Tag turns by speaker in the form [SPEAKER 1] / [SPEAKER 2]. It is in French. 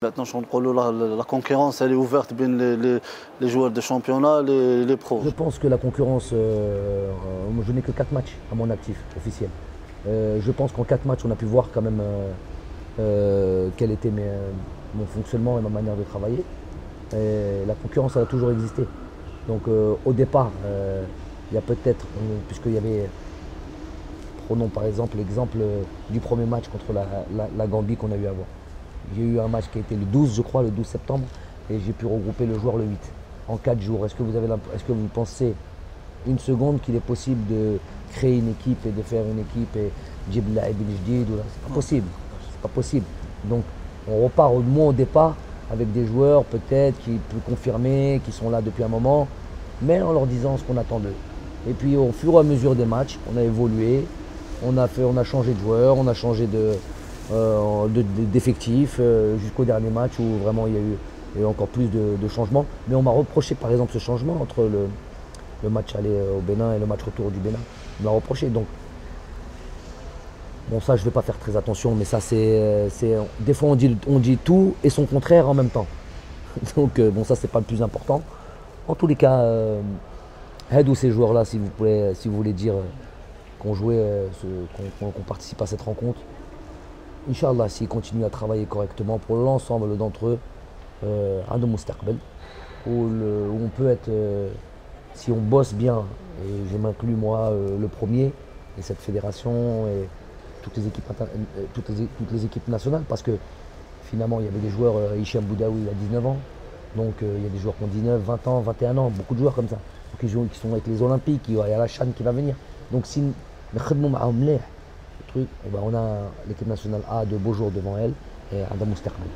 [SPEAKER 1] Maintenant, la concurrence elle est ouverte bien les joueurs de championnat, les pros.
[SPEAKER 2] Je pense que la concurrence, je n'ai que 4 matchs à mon actif officiel. Je pense qu'en 4 matchs, on a pu voir quand même quel était mon fonctionnement et ma manière de travailler. Et la concurrence, elle a toujours existé. Donc au départ, il y a peut-être, puisqu'il y avait, prenons par exemple l'exemple du premier match contre la Gambie qu'on a eu avant. J'ai eu un match qui a été le 12, je crois, le 12 septembre, et j'ai pu regrouper le joueur le 8, en 4 jours. Est-ce que vous pensez une seconde qu'il est possible de créer une équipe et de faire une équipe et Djibla et Biljdid? C'est pas possible. C'est pas possible. Donc on repart au moins au départ avec des joueurs peut-être qui peuvent confirmer, qui sont là depuis un moment, mais en leur disant ce qu'on attend d'eux. Et puis au fur et à mesure des matchs, on a évolué, on a changé de joueurs, on a changé d'effectifs jusqu'au dernier match où vraiment il y a eu encore plus de changements. Mais on m'a reproché par exemple ce changement entre le match aller au Bénin et le match retour du Bénin. On m'a reproché. Donc, bon, ça je ne vais pas faire très attention, mais ça c'est. Des fois on dit tout et son contraire en même temps. Donc bon, ça c'est pas le plus important. En tous les cas, aide ou ces joueurs-là, si vous voulez dire qu'on jouait, qu'on participe à cette rencontre. Inch'Allah, s'ils continuent à travailler correctement pour l'ensemble d'entre eux, un de Moustaqbel, où on peut être, si on bosse bien, et je m'inclus moi le premier, et cette fédération, et toutes les équipes nationales, parce que finalement il y avait des joueurs, Hicham Boudaoui il a 19 ans, donc il y a des joueurs qui ont 19, 20 ans, 21 ans, beaucoup de joueurs comme ça, qui sont avec les Olympiques, il y a la CHAN qui va venir. Donc si on a l'équipe nationale A de beaux jours devant elle et Adam Moustaqbel.